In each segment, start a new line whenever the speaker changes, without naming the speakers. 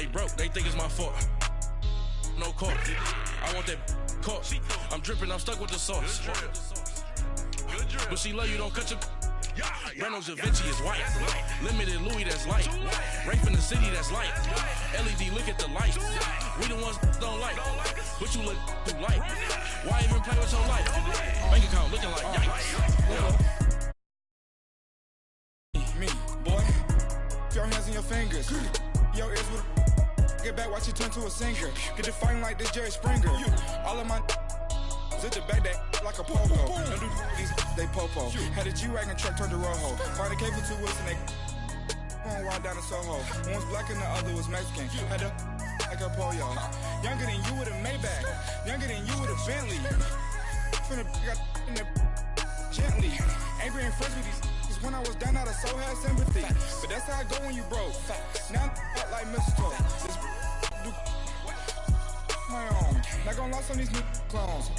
they broke, they think it's my fault. No court. I want that court. I'm dripping, I'm stuck with the sauce. But she love you, don't cut your. Breno Javinci is white. Limited Louis, that's light. Rape in the city, that's light. LED, look at the light. We the ones don't like. But you look too light. Why even play with your life? Bank account looking like yikes.
Me, boy. Your hands in your fingers. Your ears with get back, watch you turn to a singer. Get it fighting like this Jerry Springer. All of my hit the back that like a popo. Don't do these, they popo. Had a G-Wagon truck turned to Rojo. Find a cable 2 wheels and they going wild down in Soho. One was black and the other was Mexican. Had a like a pollo. Younger than you with a Maybach. Younger than you with a Bentley. Finna got in there gently. Ain't being friends with these cause when I was down out of soul had sympathy. But that's how I go when you broke. Now I'm like mistletoe. This do my own. Not gonna lost on these new clones.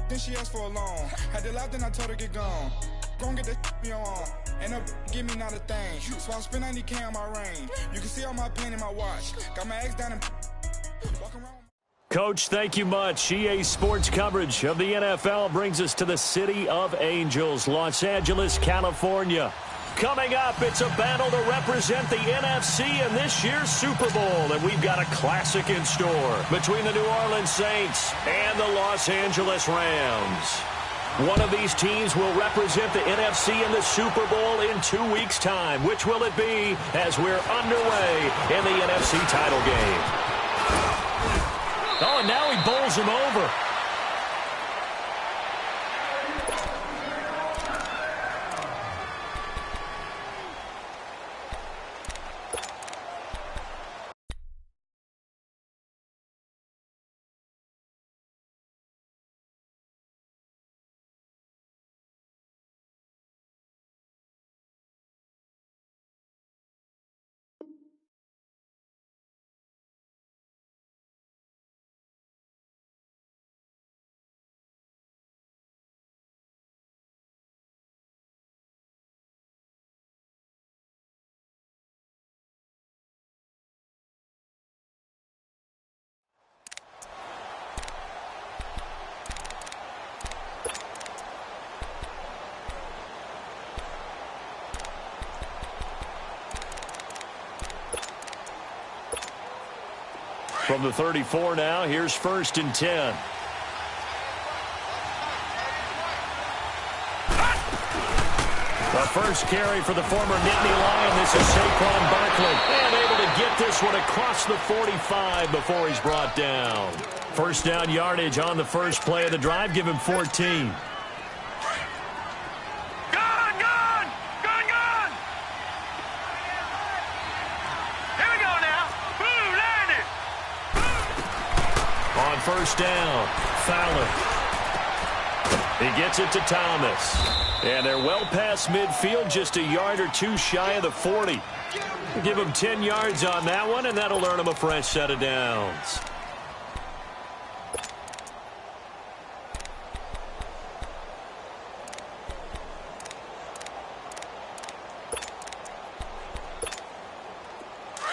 Then she asked for a loan. Had to laugh, then I told her get gone. Gon' get that me on. And up, give me not a thing. So I spend 90K on my range. You can see all my pain in my watch. Got my ex down and walking around.
Coach, thank you much. EA Sports coverage of the NFL brings us to the City of Angels, Los Angeles, California. Coming up, it's a battle to represent the NFC in this year's Super Bowl, and we've got a classic in store between the New Orleans Saints and the Los Angeles Rams. One of these teams will represent the NFC in the Super Bowl in 2 weeks' time. Which will it be as we're underway in the NFC title game? Oh, and now he bowls him over. From the 34 now, here's 1st and 10. The first carry for the former Nittany Lion. This is Saquon Barkley. And able to get this one across the 45 before he's brought down. First down yardage on the first play of the drive. Give him 14. First down, Fowler. He gets it to Thomas. And they're well past midfield, just a yard or two shy of the 40. Give him 10 yards on that one, and that'll earn him a fresh set of downs.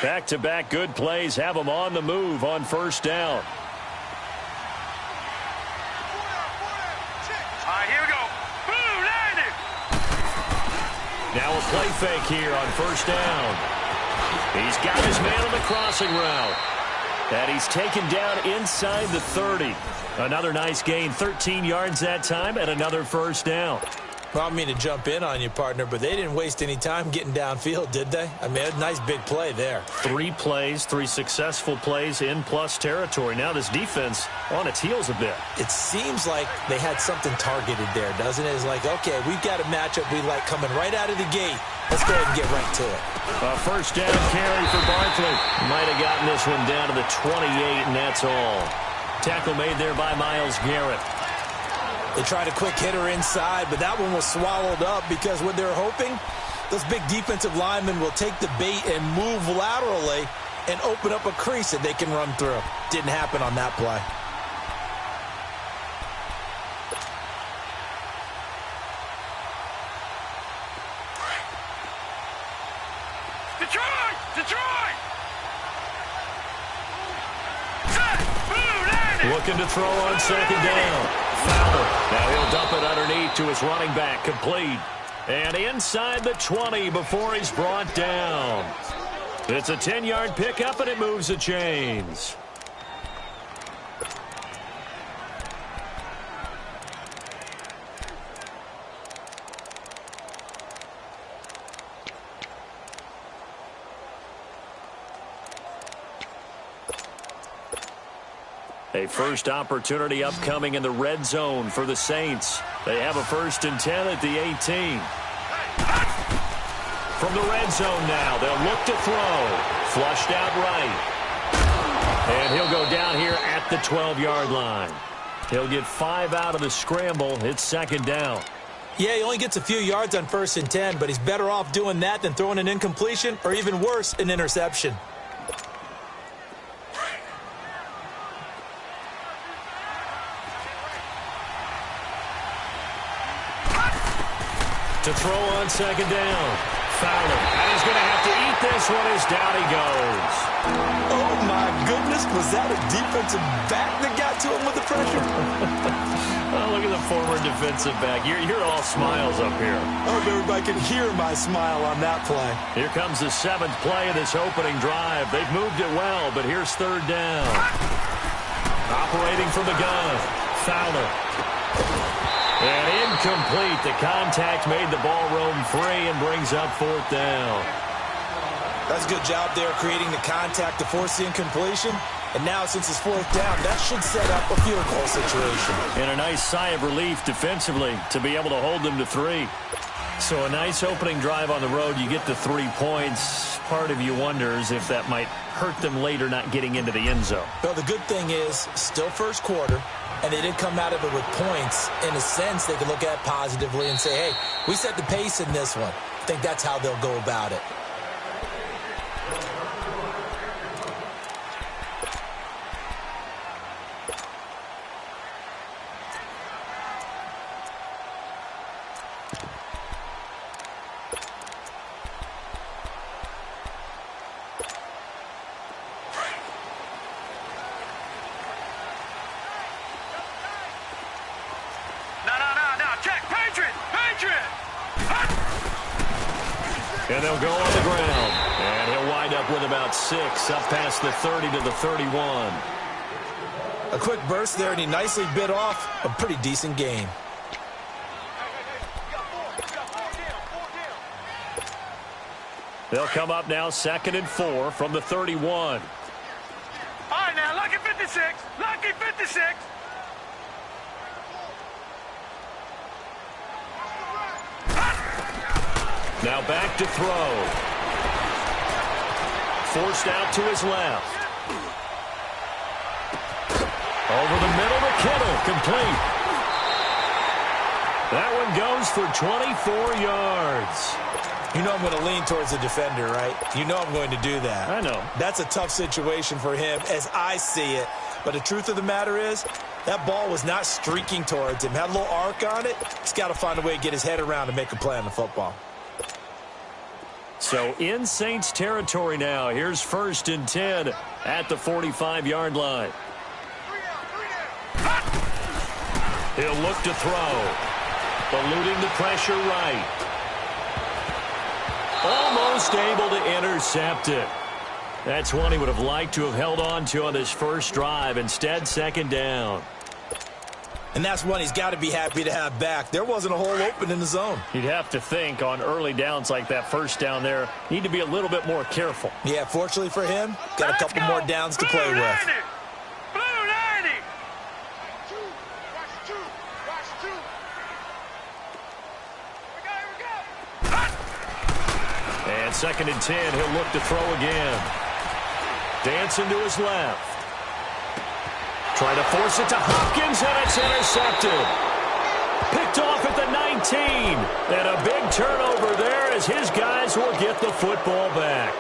Back-to-back good plays have them on the move on first down. Now a play fake here on first down. He's got his man on the crossing route. And he's taken down inside the 30. Another nice gain, 13 yards that time, and another first down.
Well, I don't mean to jump in on you, partner, but they didn't waste any time getting downfield, did they? I mean, a nice big play there.
3 plays, 3 successful plays in plus territory. Now this defense on its heels a bit.
It seems like they had something targeted there, doesn't it? It's like, okay, we've got a matchup we like coming right out of the gate. Let's go ahead and get right to it.
A first down carry for Barkley. Might have gotten this one down to the 28, and that's all. Tackle made there by Myles Garrett.
They tried a quick hitter inside, but that one was swallowed up because what they're hoping, those big defensive linemen will take the bait and move laterally and open up a crease that they can run through. Didn't happen on that play.
Detroit! Detroit!
Looking to throw on second down. Fowler. Now he'll dump it underneath to his running back. Complete. And inside the 20 before he's brought down. It's a 10-yard pickup, and it moves the chains. A first opportunity upcoming in the red zone for the Saints. They have a 1st and 10 at the 18. From the red zone now, they'll look to throw. Flushed out right. And he'll go down here at the 12-yard line. He'll get 5 out of the scramble. It's second down.
Yeah, he only gets a few yards on 1st and 10, but he's better off doing that than throwing an incompletion or even worse, an interception.
To throw on second down. Fowler. And he's going to have to eat this one as down he goes.
Oh, my goodness. Was that a defensive back that got to him with the pressure?
Oh, look at the former defensive back. You're all smiles up here.
I hope everybody can hear my smile on that play.
Here comes the 7th play of this opening drive. They've moved it well, but here's 3rd down. Operating from the gun. Fowler. And incomplete. The contact made the ball roam free and brings up 4th down.
That's a good job there creating the contact to force the incompletion. And now since it's 4th down, that should set up a field goal situation.
And a nice sigh of relief defensively to be able to hold them to 3. So a nice opening drive on the road. You get the 3 points. Part of you wonders if that might hurt them later not getting into the end zone.
Well, the good thing is still first quarter. And they didn't come out of it with points. In a sense, they could look at it positively and say, hey, we set the pace in this one. I think that's how they'll go about it.
And they'll go on the ground. And he'll wind up with about 6, up past the 30 to the 31.
A quick burst there, and he nicely bit off a pretty decent gain.
They'll come up now 2nd and 4 from the 31.
All right, now, lucky 56. Lucky 56.
Now back to throw. Forced out to his left. Over the middle to Kittle. Complete. That one goes for 24 yards.
You know I'm going to lean towards the defender, right? You know I'm going to do that.
I know.
That's a tough situation for him as I see it. But the truth of the matter is, that ball was not streaking towards him. Had a little arc on it. He's got to find a way to get his head around and make a play on the football.
So in Saints territory now. Here's 1st and 10 at the 45-yard line. He'll look to throw. Eluding the pressure right. Almost able to intercept it. That's one he would have liked to have held on to on this first drive. Instead, 2nd down.
And that's one he's got to be happy to have back. There wasn't a hole open in the zone.
You'd have to think on early downs like that first down there, need to be a little bit more careful.
Yeah, fortunately for him, got a couple more downs to play with.
Blue 90.
And 2nd and 10, he'll look to throw again. Dancing to his left. Trying to force it to Hopkins, and it's intercepted. Picked off at the 19. And a big turnover there as his guys will get the football back.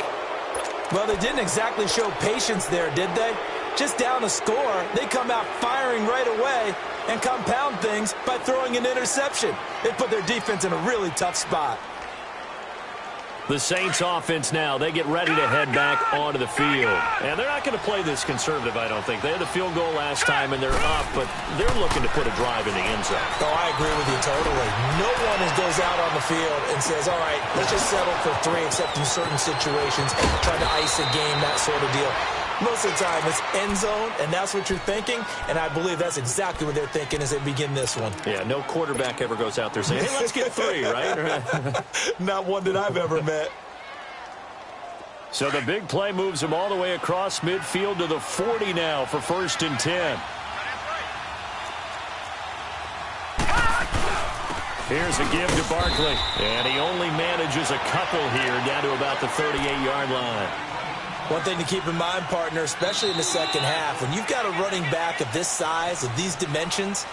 Well, they didn't exactly show patience there, did they? Just down a score, they come out firing right away and compound things by throwing an interception. They put their defense in a really tough spot.
The Saints offense now, they get ready to head back onto the field. And they're not going to play this conservative, I don't think. They had the field goal last time, and they're up, but they're looking to put a drive in the end zone.
Oh, I agree with you totally. No one goes out on the field and says, all right, let's just settle for 3, except in certain situations, trying to ice a game, that sort of deal. Most of the time, it's end zone, and that's what you're thinking, and I believe that's exactly what they're thinking as they begin this one.
Yeah, no quarterback ever goes out there saying, hey, let's get 3, right?
Not one that I've ever met.
So the big play moves him all the way across midfield to the 40 now for 1st and 10. Here's a give to Barkley, and he only manages a couple here down to about the 38-yard line.
One thing to keep in mind, partner, especially in the second half, when you've got a running back of this size, of these dimensions,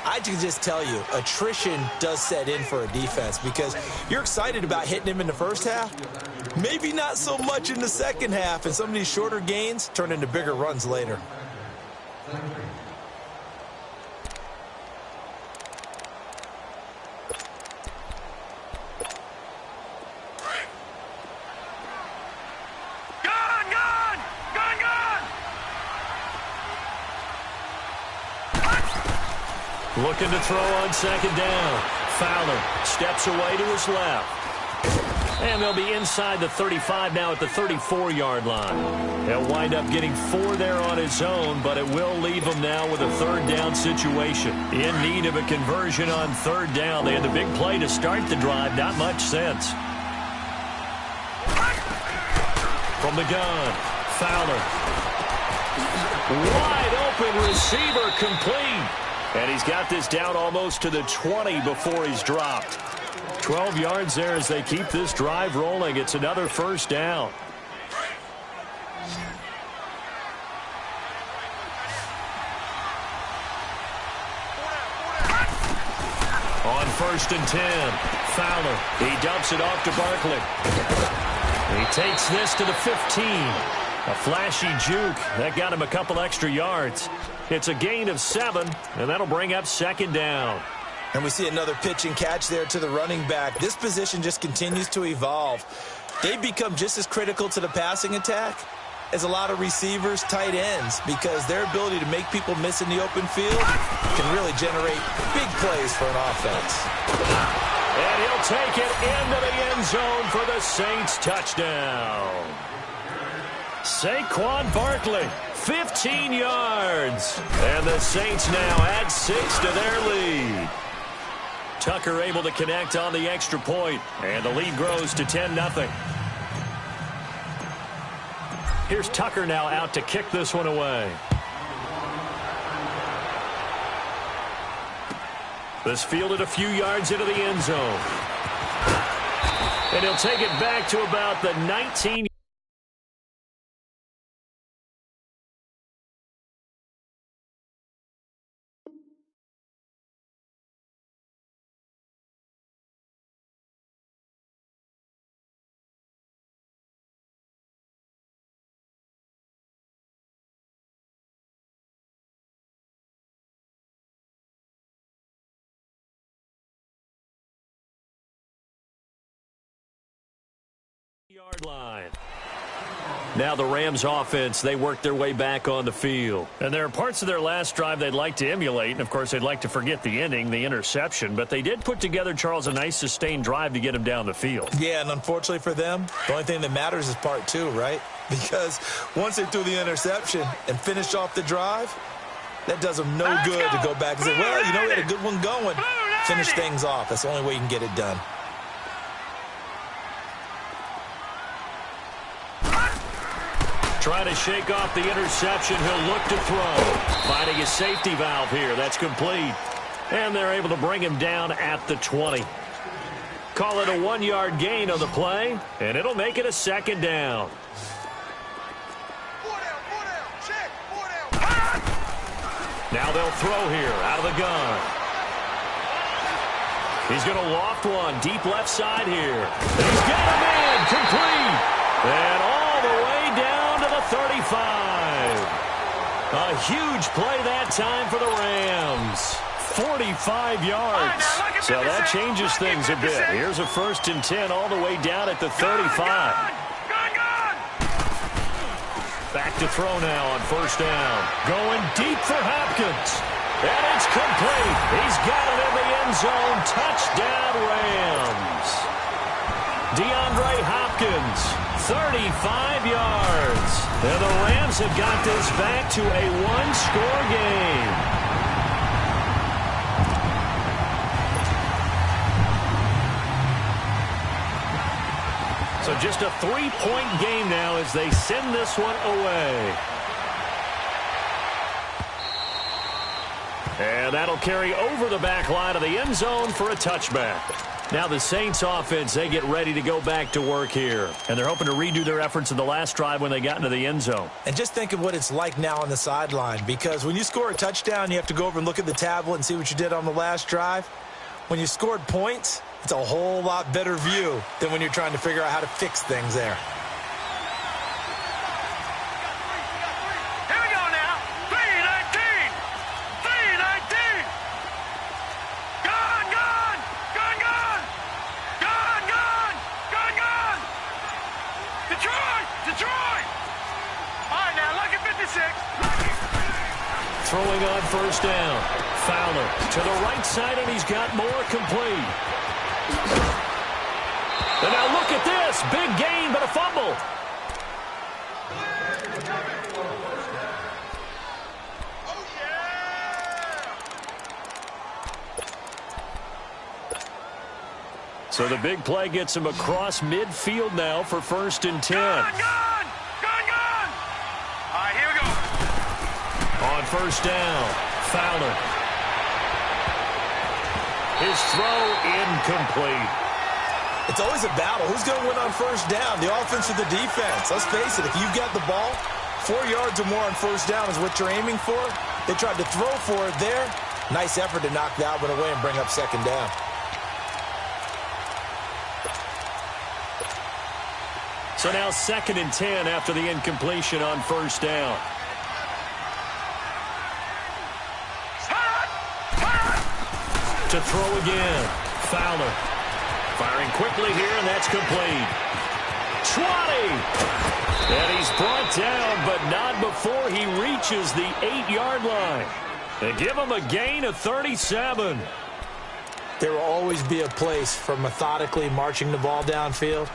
I can just tell you, attrition does set in for a defense because you're excited about hitting him in the first half, maybe not so much in the second half, and some of these shorter gains turn into bigger runs later.
Looking to throw on 2nd down. Fowler steps away to his left. And they'll be inside the 35 now at the 34-yard line. He'll wind up getting 4 there on his own, but it will leave him now with a 3rd down situation. In need of a conversion on 3rd down. They had the big play to start the drive. Not much sense. From the gun, Fowler. Wide open receiver complete. And he's got this down almost to the 20 before he's dropped. 12 yards there as they keep this drive rolling. It's another 1st down. On 1st and 10, Fowler. He dumps it off to Barkley. He takes this to the 15. A flashy juke. That got him a couple extra yards. It's a gain of 7, and that'll bring up 2nd down.
And we see another pitch and catch there to the running back. This position just continues to evolve. They become just as critical to the passing attack as a lot of receivers, tight ends, because their ability to make people miss in the open field can really generate big plays for an offense.
And he'll take it into the end zone for the Saints touchdown. Saquon Barkley, 15 yards. And the Saints now add 6 to their lead. Tucker able to connect on the extra point, and the lead grows to 10-0. Here's Tucker now out to kick this one away. This fielded a few yards into the end zone. And he'll take it back to about the 19. Yard line. Now the Rams offense, they work their way back on the field. And there are parts of their last drive they'd like to emulate. And, of course, they'd like to forget the ending, the interception. But they did put together, Charles, a nice sustained drive to get him down the field.
Yeah, and unfortunately for them, the only thing that matters is part 2, right? Because once they threw the interception and finished off the drive, that does them no good to go back and say, well, you know, we had a good one going. Finish things off. That's the only way you can get it done.
Trying to shake off the interception. He'll look to throw. Finding his safety valve here. That's complete. And they're able to bring him down at the 20. Call it a 1-yard gain on the play, and it'll make it a 2nd down. Now they'll throw here out of the gun. He's going to loft one deep left side here. He's got him in. Complete. And all the way down to the 35. A huge play that time for the Rams. 45 yards. So that changes things a bit. Here's a 1st and 10 all the way down at the 35. Back to throw now on 1st down. Going deep for Hopkins. And it's complete. He's got it in the end zone. Touchdown, Rams. DeAndre Hopkins, 35 yards. And the Rams have got this back to a one-score game. So just a 3-point game now as they send this one away. And that'll carry over the back line of the end zone for a touchback. Now the Saints offense, they get ready to go back to work here. And they're hoping to redo their efforts in the last drive when they got into the end zone.
And just think of what it's like now on the sideline, because when you score a touchdown, you have to go over and look at the tablet and see what you did on the last drive. When you scored points, it's a whole lot better view than when you're trying to figure out how to fix things there.
Here we go now. 3-19. 3-19. Gone, gone. Gone, gone. Gone, gone. Gone, gone. Detroit. Detroit. All right, now, look at 56.
Throwing on 1st down. Fowler to the right side, and he's got more complete. And now look at this. Big gain, but a fumble. So the big play gets him across midfield now for 1st and 10.
Gone, gone. Gone, gone. All right, here we go.
On 1st down, Fowler. His throw incomplete.
It's always a battle. Who's going to win on 1st down, the offense or the defense? Let's face it, if you've got the ball, 4 yards or more on 1st down is what you're aiming for. They tried to throw for it there. Nice effort to knock that one away and bring up 2nd down.
So now 2nd and 10 after the incompletion on 1st down. To throw again. Fowler. Firing quickly here, and that's complete. 20! And he's brought down, but not before he reaches the 8-yard line. They give him a gain of 37.
There will always be a place for methodically marching the ball downfield.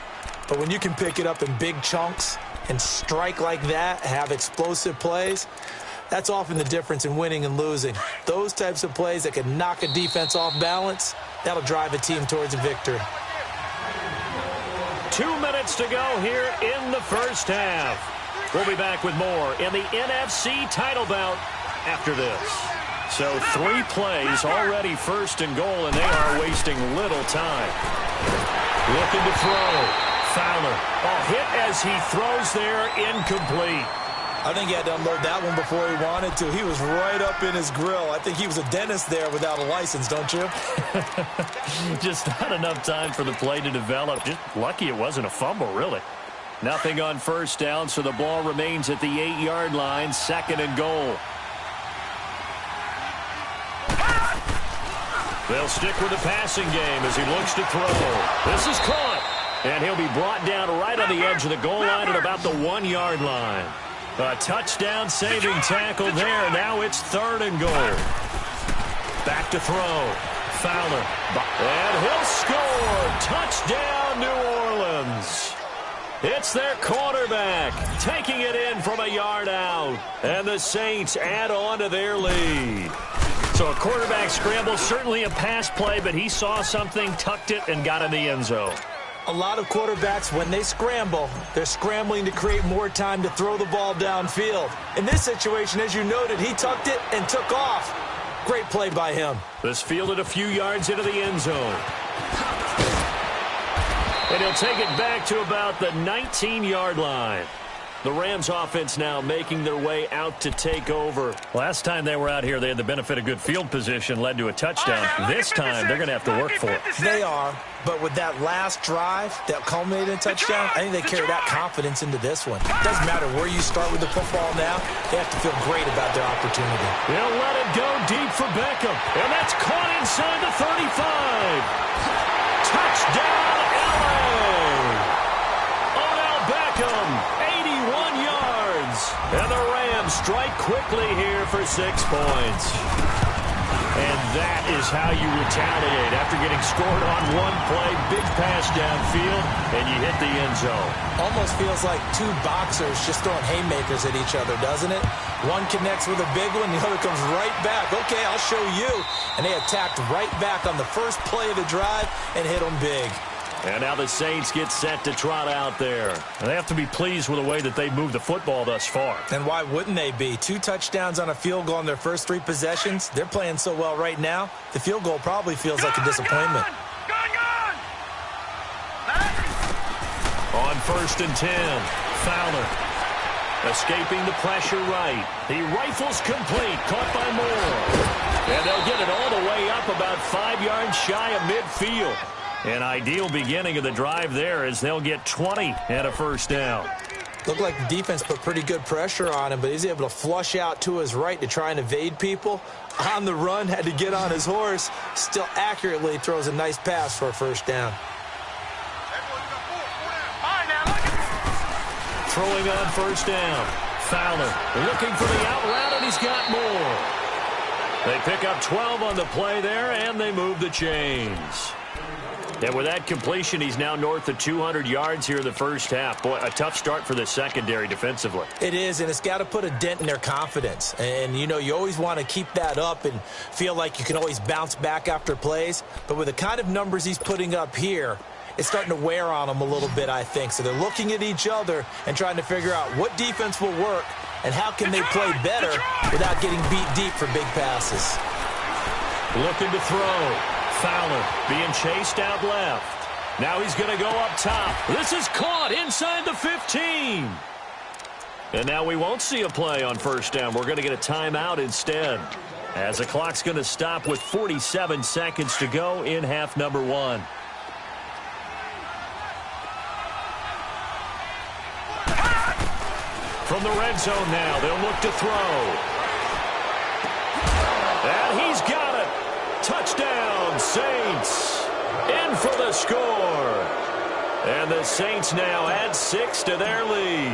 But when you can pick it up in big chunks and strike like that, have explosive plays, that's often the difference in winning and losing. Those types of plays that can knock a defense off balance, that'll drive a team towards a victory.
2 minutes to go here in the 1st half. We'll be back with more in the NFC title bout after this. So 3 plays already 1st and goal, and they are wasting little time. Looking to throw. Fowler. A hit as he throws there, incomplete.
I think he had to unload that one before he wanted to. He was right up in his grill. I think he was a dentist there without a license, don't you?
Just not enough time for the play to develop. Just lucky it wasn't a fumble, really. Nothing on 1st down, so the ball remains at the 8-yard line, 2nd and goal. They'll stick with the passing game as he looks to throw. This is caught. And he'll be brought down right on the edge of the goal line at about the 1-yard line. A touchdown-saving tackle there. Now it's 3rd and goal. Back to throw. Fowler. And he'll score. Touchdown, New Orleans. It's their quarterback taking it in from a yard out. And the Saints add on to their lead. So a quarterback scramble, certainly a pass play, but he saw something, tucked it, and got in the end zone.
A lot of quarterbacks, when they scramble, they're scrambling to create more time to throw the ball downfield. In this situation, as you noted, he tucked it and took off. Great play by him.
This fielded a few yards into the end zone. And he'll take it back to about the 19-yard line. The Rams offense now making their way out to take over. Last time they were out here, they had the benefit of good field position, led to a touchdown. This time, they're going to have to work for it.
They are, but with that last drive that culminated in a touchdown, I think they carry that confidence into this one. It doesn't matter where you start with the football now. They have to feel great about their opportunity.
They'll let it go deep for Beckham, and that's caught inside the 35. Touchdown, L.A. Odell Beckham, 81 yards. And the Rams strike quickly here for 6 points. And that is how you retaliate after getting scored on one play, big pass downfield, and you hit the end zone.
Almost feels like two boxers just throwing haymakers at each other, doesn't it? One connects with a big one, the other comes right back. Okay, I'll show you. And they attacked right back on the first play of the drive and hit them big.
And now the Saints get set to trot out there. And they have to be pleased with the way that they moved the football thus far.
And why wouldn't they be? 2 touchdowns on a field goal in their first 3 possessions. They're playing so well right now, the field goal probably feels like a disappointment.
On 1st and 10, Fowler escaping the pressure right. He rifles complete, caught by Moore. And they'll get it all the way up about 5 yards shy of midfield. An ideal beginning of the drive there as they'll get 20 and a first down.
Looked like the defense put pretty good pressure on him, but he's able to flush out to his right to try and evade people. On the run, had to get on his horse. Still accurately throws a nice pass for a first down.
Throwing on first down. Fowler looking for the out route, and he's got more. They pick up 12 on the play there, and they move the chains. And with that completion, he's now north of 200 yards here in the first half. Boy, a tough start for the secondary defensively.
It is, and it's got to put a dent in their confidence. And, you know, you always want to keep that up and feel like you can always bounce back after plays. But with the kind of numbers he's putting up here, it's starting to wear on them a little bit, I think. So they're looking at each other and trying to figure out what defense will work and how can they play better without getting beat deep for big passes.
Looking to throw. Fowler being chased out left. Now he's going to go up top. This is caught inside the 15. And now we won't see a play on first down. We're going to get a timeout instead, as the clock's going to stop with 47 seconds to go in half number 1. From the red zone now, they'll look to throw. And he's got it. Touchdown, Saints. In for the score. And the Saints now add 6 to their lead.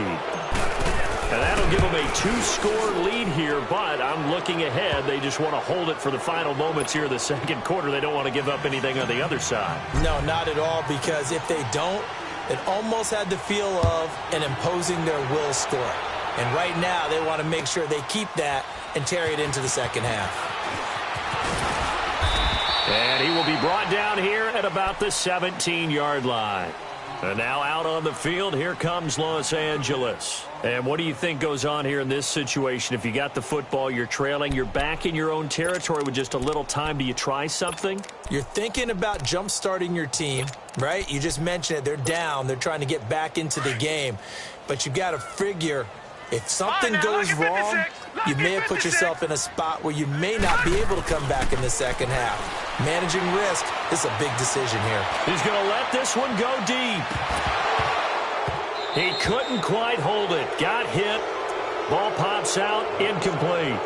And that'll give them a 2-score lead here, but I'm looking ahead. They just want to hold it for the final moments here of the second quarter. They don't want to give up anything on the other side.
No, not at all, because if they don't, it almost had the feel of an imposing their will score. And right now, they want to make sure they keep that and carry it into the second half.
And he will be brought down here at about the 17-yard line. And now out on the field, here comes Los Angeles. And what do you think goes on here in this situation? If you got the football, you're trailing, you're back in your own territory with just a little time. Do you try something?
You're thinking about jump-starting your team, right? You just mentioned it. They're down. They're trying to get back into the game. But you got to figure, if something goes wrong, you may have put yourself in a spot where you may not be able to come back in the second half. Managing risk is a big decision here.
He's going to let this one go deep. He couldn't quite hold it. Got hit. Ball pops out. Incomplete.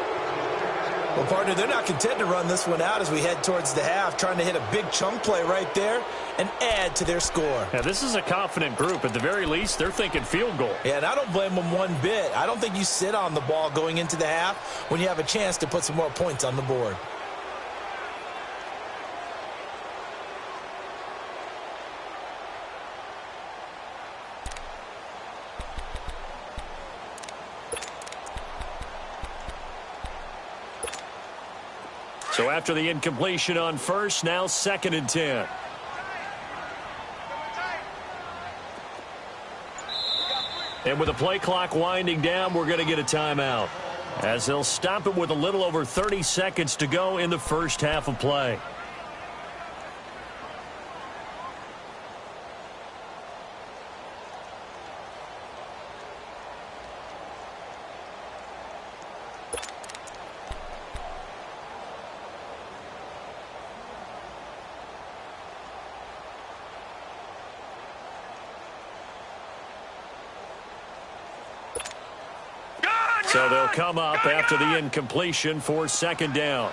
Well, partner, they're not content to run this one out as we head towards the half, trying to hit a big chunk play right there and add to their score.
Yeah, this is a confident group. At the very least, they're thinking field goal.
Yeah, and I don't blame them one bit. I don't think you sit on the ball going into the half when you have a chance to put some more points on the board.
So after the incompletion on first, now 2nd and 10. And with the play clock winding down, we're going to get a timeout, as they'll stop it with a little over 30 seconds to go in the first half of play. So they'll come up after the incompletion for second down.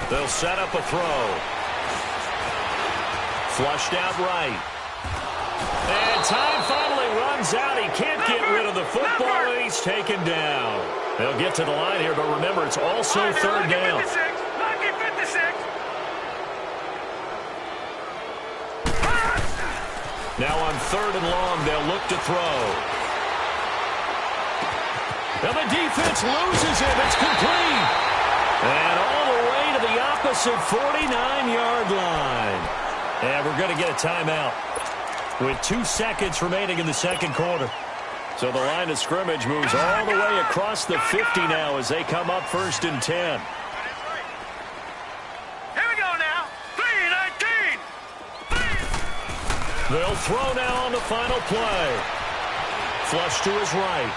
They'll set up a throw. Flushed out right. And time finally runs out. He can't get rid of the football, and he's taken down. They'll get to the line here, but remember, it's also third down. Now on third and long, they'll look to throw. And the defense loses him. It's complete. And all the way to the opposite 49-yard line. And we're going to get a timeout with 2 seconds remaining in the second quarter. So the line of scrimmage moves all the way across the 50 now as they come up first and 10.
Here we go now. 3-19.
They'll throw now on the final play. Flush to his right.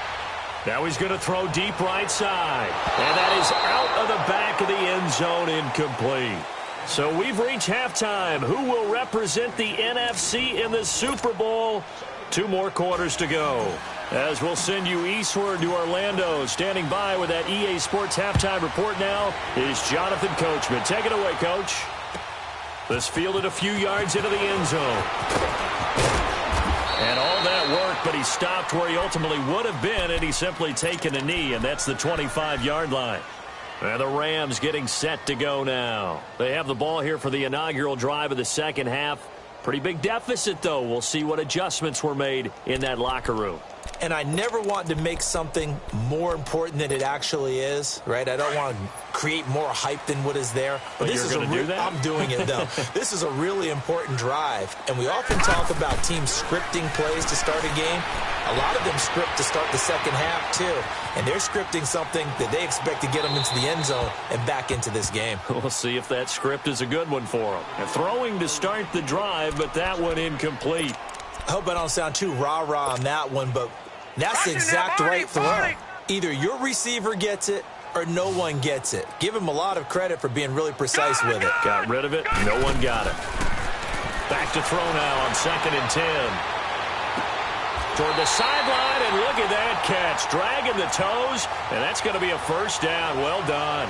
Now he's going to throw deep right side. And that is out of the back of the end zone, incomplete. So we've reached halftime. Who will represent the NFC in the Super Bowl? 2 more quarters to go. As we'll send you eastward to Orlando. Standing by with that EA Sports halftime report now is Jonathan Coachman. Take it away, Coach. This fielded a few yards into the end zone. And all that work, but he stopped where he ultimately would have been, and he's simply taken a knee, and that's the 25-yard line. And the Rams getting set to go now. They have the ball here for the inaugural drive of the second half. Pretty big deficit, though. We'll see what adjustments were made in that locker room.
And I never want to make something more important than it actually is, right? I don't want to create more hype than what is there.
But this is do that?
I'm doing it, though. This is a really important drive. And we often talk about teams scripting plays to start a game. A lot of them script to start the second half, too. And they're scripting something that they expect to get them into the end zone and back into this game.
We'll see if that script is a good one for them. And throwing to start the drive, but that one incomplete.
I hope I don't sound too rah-rah on that one, but that's the exact right throw. Either your receiver gets it or no one gets it. Give him a lot of credit for being really precise with it.
Got rid of it. No one got it. Back to throw now on 2nd and 10. Toward the sideline, and look at that catch. Dragging the toes, and that's going to be a first down. Well done.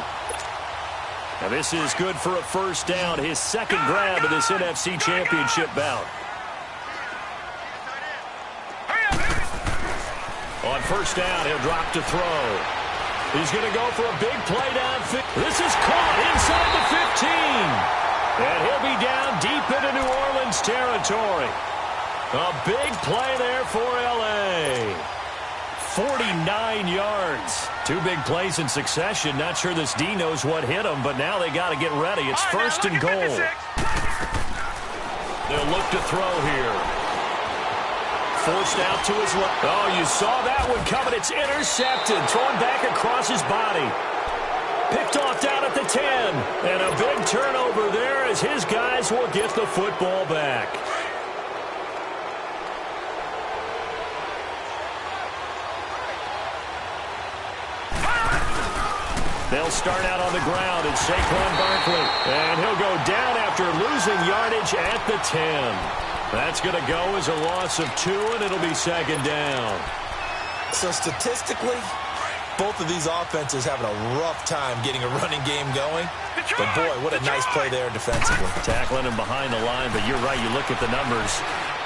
Now this is good for a first down. His second grab of this NFC Championship bout. On first down, he'll drop to throw. He's going to go for a big play downfield. This is caught inside the 15. And he'll be down deep into New Orleans territory. A big play there for L.A. 49 yards. 2 big plays in succession. Not sure this D knows what hit him, but now they got to get ready. It's first and goal. They'll look to throw here. Forced out to his left. Oh, you saw that one coming. It's intercepted. Thrown back across his body. Picked off down at the 10. And a big turnover there as his guys will get the football back. They'll start out on the ground and Saquon Barkley. And he'll go down after losing yardage at the 10. That's going to go as a loss of 2, and it'll be second down.
So statistically, both of these offenses having a rough time getting a running game going. But, boy, what a nice play there defensively.
Tackling him behind the line, but you're right. You look at the numbers.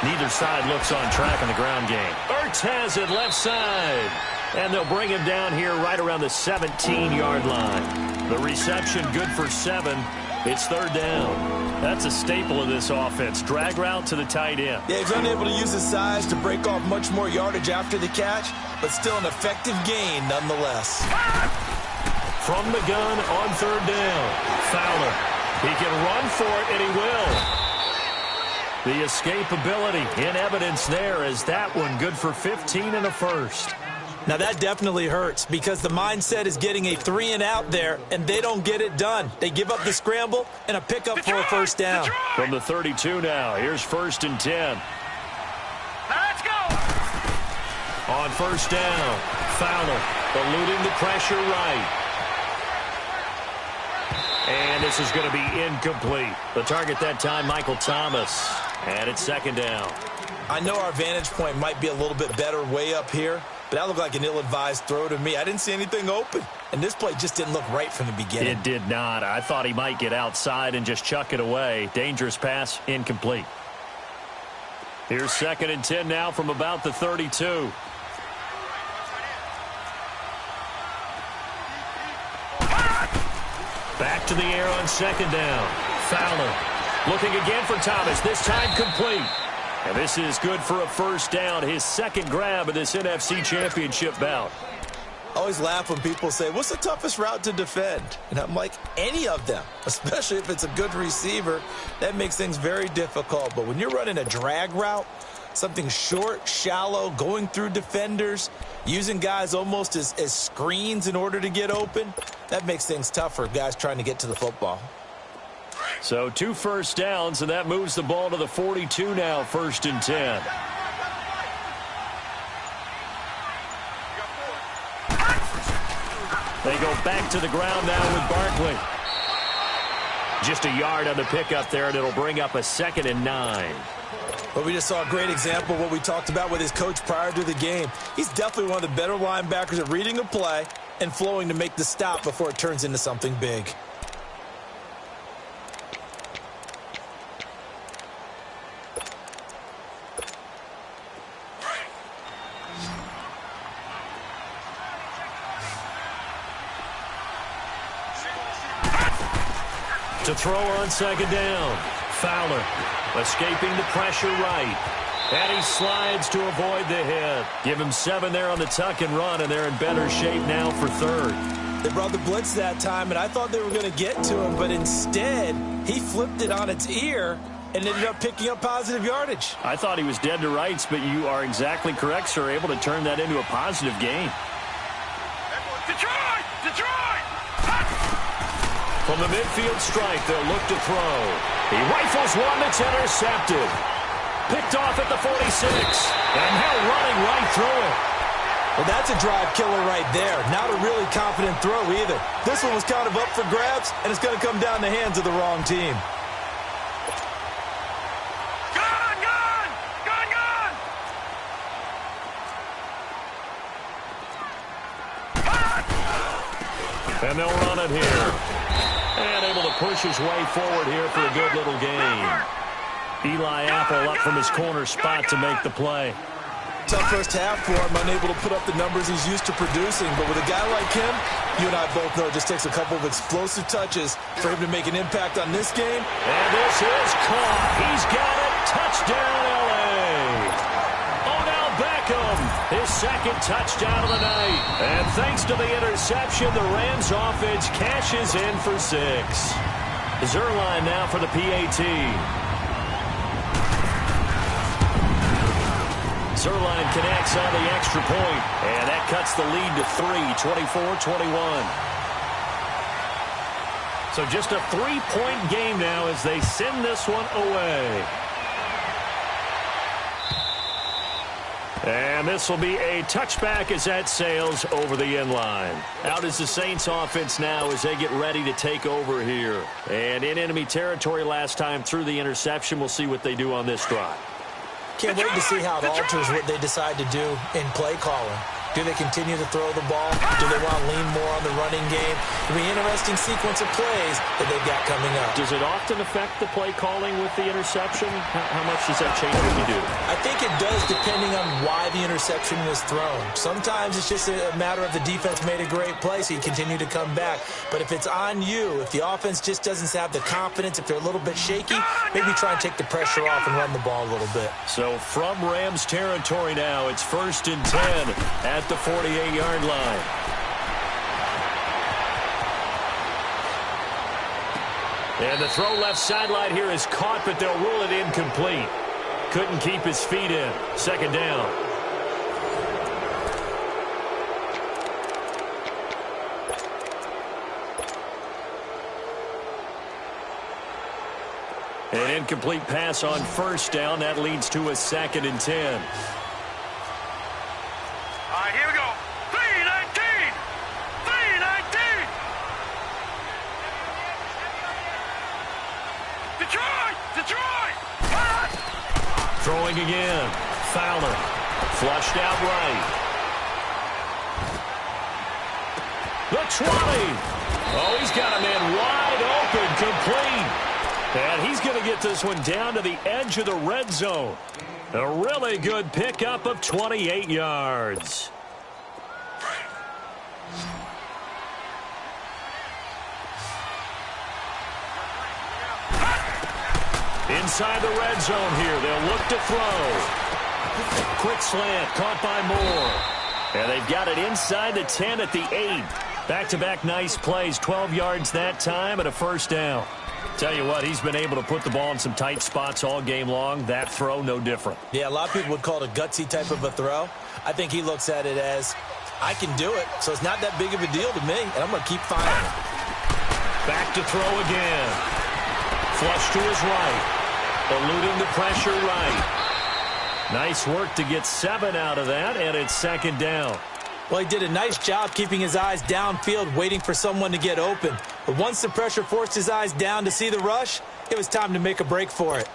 Neither side looks on track in the ground game. Ertz has it left side. And they'll bring him down here right around the 17-yard line. The reception good for 7. It's third down. That's a staple of this offense. Drag route to the tight end.
Yeah, he's unable to use his size to break off much more yardage after the catch, but still an effective gain nonetheless.
From the gun on third down. Fowler. He can run for it, and he will. The escapability in evidence there as that one good for 15 and a first.
Now, that definitely hurts because the mindset is getting a 3-and-out there, and they don't get it done. They give up the scramble and a pickup for a first down.
From the 32 now, here's first and 10.
Let's go.
On first down, Fowler eluding the pressure right. And this is going to be incomplete. The target that time, Michael Thomas. And it's second down.
I know our vantage point might be a little bit better way up here, but that looked like an ill-advised throw to me. I didn't see anything open, and this play just didn't look right from the beginning.
It did not. I thought he might get outside and just chuck it away. Dangerous pass, incomplete. Here's 2nd and 10 now from about the 32. Back to the air on 2nd down. Fowler looking again for Thomas, this time complete. And this is good for a 1st down, his 2nd grab of this NFC Championship bout.
I always laugh when people say, what's the toughest route to defend? And I'm like, any of them, especially if it's a good receiver. That makes things very difficult. But when you're running a drag route, something short, shallow, going through defenders, using guys almost as screens in order to get open, that makes things tougher, guys trying to get to the football.
So 2 first downs, and that moves the ball to the 42 now, 1st and 10. They go back to the ground now with Barkley. Just a yard on the pickup there, and it'll bring up a 2nd and 9.
But we just saw a great example of what we talked about with his coach prior to the game. He's definitely one of the better linebackers at reading a play and flowing to make the stop before it turns into something big.
To throw on 2nd down. Fowler escaping the pressure right. And he slides to avoid the hit. Give him 7 there on the tuck and run, and they're in better shape now for 3rd.
They brought the blitz that time, and I thought they were going to get to him, but instead he flipped it on its ear and ended up picking up positive yardage.
I thought he was dead to rights, but you are exactly correct, sir. Able to turn that into a positive gain.
Detroit! Detroit!
From the midfield stripe, they'll look to throw. He rifles one that's intercepted. Picked off at the 46. And now running right through it.
Well, that's a drive killer right there. Not a really confident throw either. This one was kind of up for grabs, and it's going to come down the hands of the wrong team.
Gun! Gun! Gun! Gun!
And they'll run it here. And able to push his way forward here for a good little gain. Eli Apple up from his corner spot to make the play.
Tough first half for him, unable to put up the numbers he's used to producing. But with a guy like him, you and I both know it just takes a couple of explosive touches for him to make an impact on this game.
And this is caught. He's got it. Touchdown, L.A. Odell Beckham, his 2nd touchdown of the night. And thanks to the interception, the Rams offense cashes in for 6. Zerline now for the PAT. Zerline connects on the extra point, and that cuts the lead to 3, 24-21. So just a 3-point game now as they send this one away. And this will be a touchback as that sails over the end line. Out is the Saints offense now as they get ready to take over here. And in enemy territory last time through the interception. We'll see what they do on this drive.
Can't wait to see how it alters what they decide to do in play calling. Do they continue to throw the ball? Do they want to lean more on the running game? It'll be an interesting sequence of plays that they've got coming up.
Does it often affect the play calling with the interception? How much does that change when you do?
I think it does depending on why the interception was thrown. Sometimes it's just a matter of the defense made a great play, so you continue to come back. But if it's on you, if the offense just doesn't have the confidence, if they're a little bit shaky, maybe try and take the pressure off and run the ball a little bit.
So from Rams territory now, it's 1st and 10 at the 48-yard line. And the throw left sideline here is caught, but they'll rule it incomplete. Couldn't keep his feet in. 2nd down. An incomplete pass on 1st down. That leads to a 2nd and 10.
All right, here we go. 3-19! 3-19! Detroit! Detroit!
Throwing throwing again. Fowler. Flushed out right. The 20. Oh, he's got a man wide open, complete. And he's going to get this one down to the edge of the red zone. A really good pickup of 28 yards. Inside the red zone here, they'll look to throw. Quick slant, caught by Moore. And they've got it inside the 10 at the 8. Back-to-back nice plays, 12 yards that time and a first down. Tell you what, he's been able to put the ball in some tight spots all game long. That throw, no different.
Yeah, a lot of people would call it a gutsy type of a throw. I think he looks at it as, I can do it, so it's not that big of a deal to me, and I'm going to keep firing.
Back to throw again. Flush to his right. Eluding the pressure right. Nice work to get 7 out of that, and it's second down.
Well, he did a nice job keeping his eyes downfield, waiting for someone to get open. But once the pressure forced his eyes down to see the rush, it was time to make a break for it.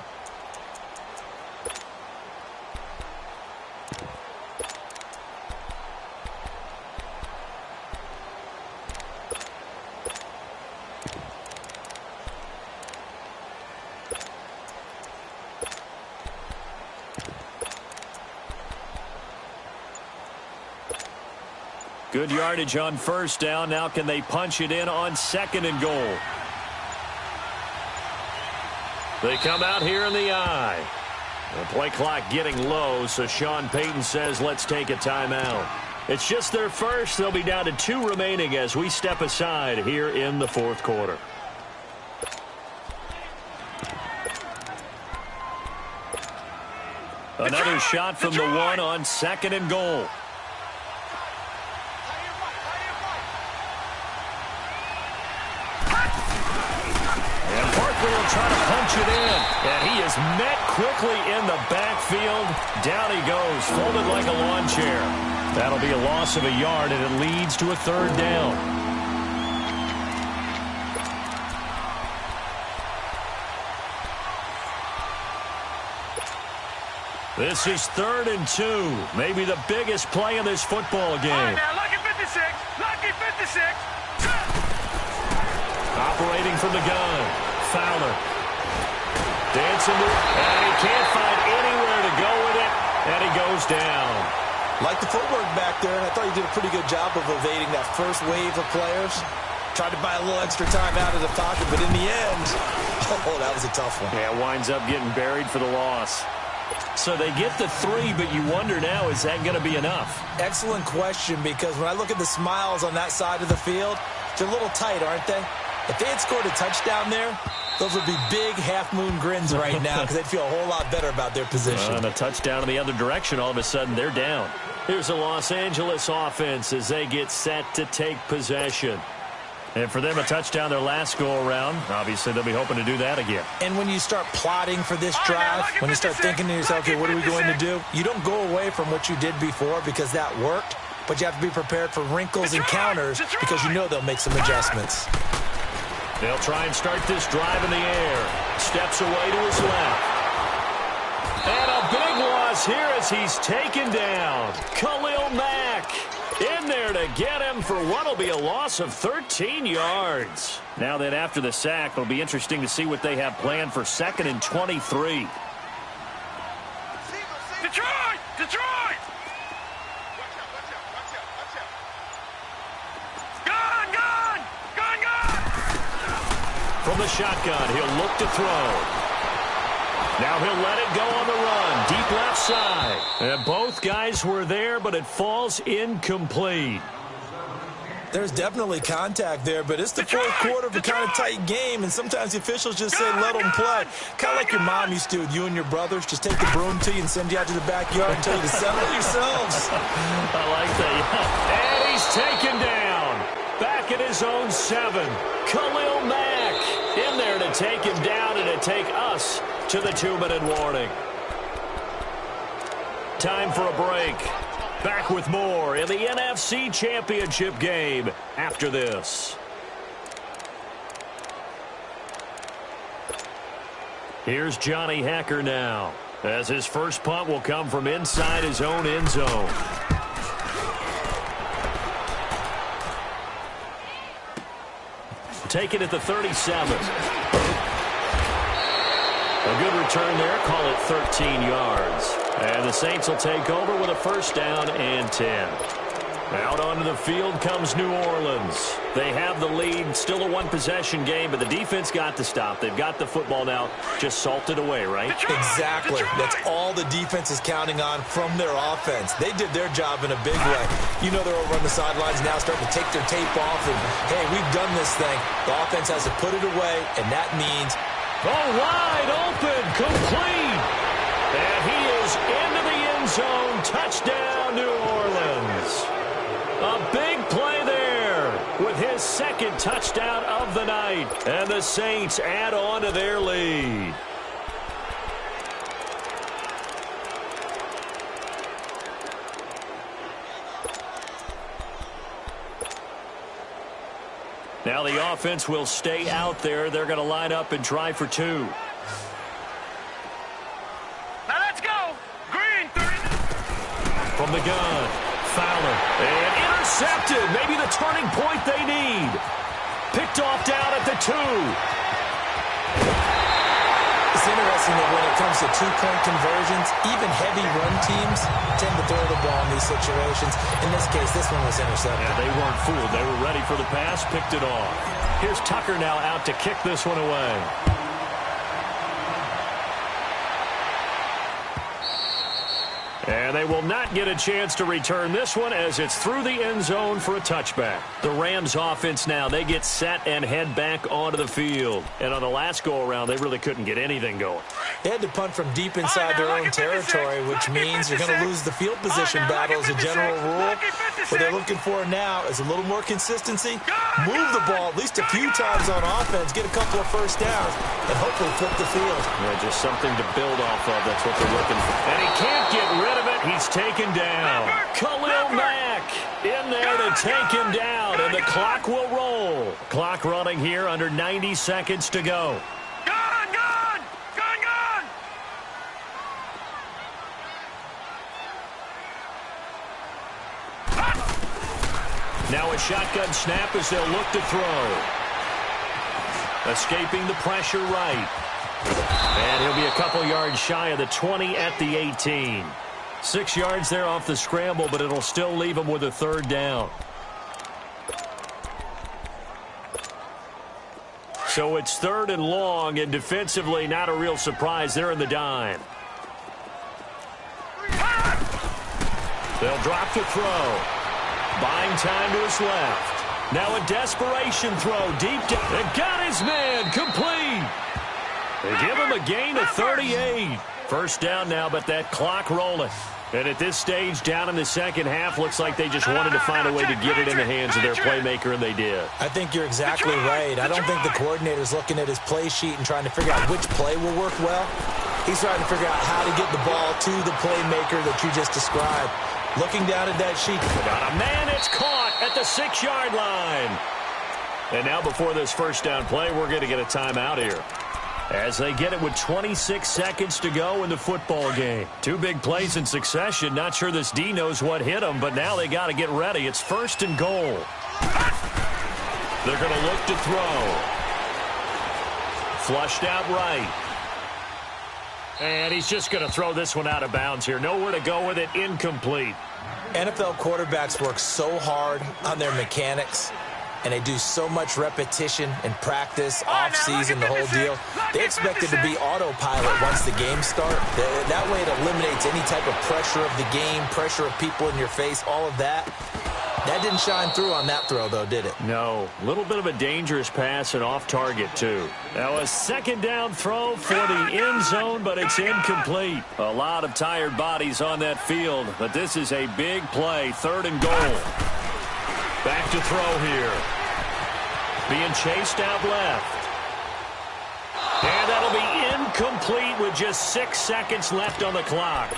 Good yardage on first down. Now can they punch it in on second and goal? They come out here in the eye. The play clock getting low, so Sean Payton says let's take a timeout. It's just their first. They'll be down to 2 remaining as we step aside here in the fourth quarter. Another shot from the 1 on second and goal. Trying to punch it in, and he is met quickly in the backfield. Down he goes, folded like a lawn chair. That'll be a loss of a yard, and it leads to a third down. This is 3rd and 2, maybe the biggest play in this football game.
All right, now, lucky 56, lucky 56.
Operating from the gun. Fowler. Dancing to it, and he can't find anywhere to go with it, and he goes down.
Like the footwork back there, and I thought he did a pretty good job of evading that first wave of players. Tried to buy a little extra time out of the pocket, but in the end, oh, that was a tough one.
Yeah, winds up getting buried for the loss. So they get the 3, but you wonder now, is that going to be enough?
Excellent question, because when I look at the smiles on that side of the field, they're a little tight, aren't they? If they had scored a touchdown there, those would be big half-moon grins right now because they'd feel a whole lot better about their position.
And a touchdown in the other direction, all of a sudden they're down. Here's a Los Angeles offense as they get set to take possession. And for them, a touchdown their last go-around. Obviously, they'll be hoping to do that again.
And when you start plotting for this drive, when you start thinking to yourself, okay, what are we going to do? You don't go away from what you did before because that worked, but you have to be prepared for wrinkles and counters because you know they'll make some adjustments.
They'll try and start this drive in the air. Steps away to his left. And a big loss here as he's taken down. Khalil Mack in there to get him for what will be a loss of 13 yards. Now that after the sack, it'll be interesting to see what they have planned for 2nd and 23.
Detroit! Detroit!
From the shotgun, he'll look to throw. Now he'll let it go on the run, deep left side. And both guys were there, but it falls incomplete.
There's definitely contact there, but it's the fourth quarter of a kind of tight game, and sometimes the officials just say, let them play. Kind of like your mom used to with you and your brothers. Just take the broom to you and send you out to the backyard and tell you to settle it yourselves.
I like that. And he's taken down. Back at his own 7. Khalil Mack in there to take him down and to take us to the 2-minute warning. Time for a break. Back with more in the NFC Championship game after this. Here's Johnny Hacker now. as his first punt will come from inside his own end zone. Taken at the 37. A good return there. Call it 13 yards. And the Saints will take over with a first down and 10. Out onto the field comes New Orleans. They have the lead. Still a one-possession game, but the defense got to stop. They've got the football now. Just salted away, right?
Exactly. That's all the defense is counting on from their offense. They did their job in a big way. You know they're over on the sidelines now starting to take their tape off. And, hey, we've done this thing. The offense has to put it away, and that means...
wide open, complete. And he is into the end zone. Touchdown, New Orleans. A big play there with his second touchdown of the night. And the Saints add on to their lead. Now the offense will stay out there. They're going to line up and try for two.
Now let's go. Green 30.
From the gun, Fowler. And intercepted. Maybe the turning point they need. Picked off down at the 2.
It's interesting that when it comes to two-point conversions, even heavy run teams tend to throw the ball in these situations. In this case, this one was intercepted.
Yeah, they weren't fooled. They were ready for the pass, picked it off. Here's Tucker now out to kick this one away. And they will not get a chance to return this one as it's through the end zone for a touchback. The Rams offense now, they get set and head back onto the field. And on the last go-around, they really couldn't get anything going.
They had to punt from deep inside their own territory, which means you're going to lose the field position battle as a general rule. What they're looking for now is a little more consistency, move the ball at least a few times on offense, get a couple of first downs, and hopefully flip the field.
Yeah, just something to build off of. That's what they're looking for. And he can't get rid of it. He's taken down. Khalil Mack in there to take him down, and the clock will roll. Clock running here under 90 seconds to go. Now a shotgun snap as they'll look to throw. Escaping the pressure right. And he'll be a couple yards shy of the 20 at the 18. 6 yards there off the scramble, but it'll still leave him with a third down. So it's third and long, and defensively not a real surprise. They're in the dime. They'll drop to throw. Buying time to his left. Now a desperation throw deep down. And got his man complete. They give him a gain of 38. First down now, but that clock rolling. And at this stage, down in the second half, looks like they just wanted to find a way to get it in the hands of their playmaker, and they did.
I think you're exactly right. I don't think the coordinator's looking at his play sheet and trying to figure out which play will work well. He's trying to figure out how to get the ball to the playmaker that you just described. Looking down at that sheet.
Got a man, it's caught at the 6-yard line. And now before this first down play, we're going to get a timeout here. As they get it with 26 seconds to go in the football game. Two big plays in succession. Not sure this D knows what hit them, but now they got to get ready. It's first and goal. They're going to look to throw. Flushed out right. And he's just going to throw this one out of bounds here. Nowhere to go with it. Incomplete.
NFL quarterbacks work so hard on their mechanics, and they do so much repetition and practice, off-season, the whole deal. They expect it to be autopilot once the game starts. That way it eliminates any type of pressure of the game, pressure of people in your face, all of that. That didn't shine through on that throw, though, did it?
No. A little bit of a dangerous pass and off target, too. Now a second down throw for the end zone, but it's incomplete. A lot of tired bodies on that field, but this is a big play. Third and goal. Back to throw here. Being chased out left. And that'll be incomplete with just 6 seconds left on the clock.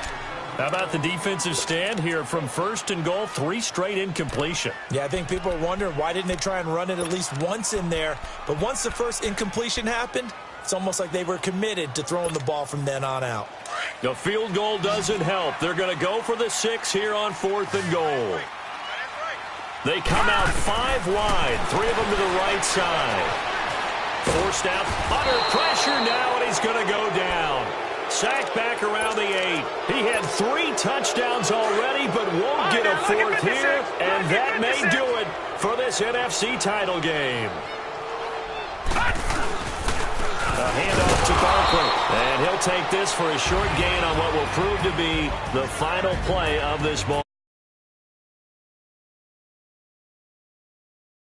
How about the defensive stand here from first and goal, 3 straight incompletion?
Yeah, I think people are wondering why didn't they try and run it at least once in there. But once the first incompletion happened, It's almost like they were committed to throwing the ball from then on out.
The field goal doesn't help. They're going to go for the 6 here on 4th and goal. They come out 5 wide, 3 of them to the right side. Forced out, under pressure now, and he's going to go down. Sacked back around the 8. He had 3 touchdowns already, but won't get a 4th here, and that may do it for this NFC title game. A handoff to Barkley, and he'll take this for a short gain on what will prove to be the final play of this ball.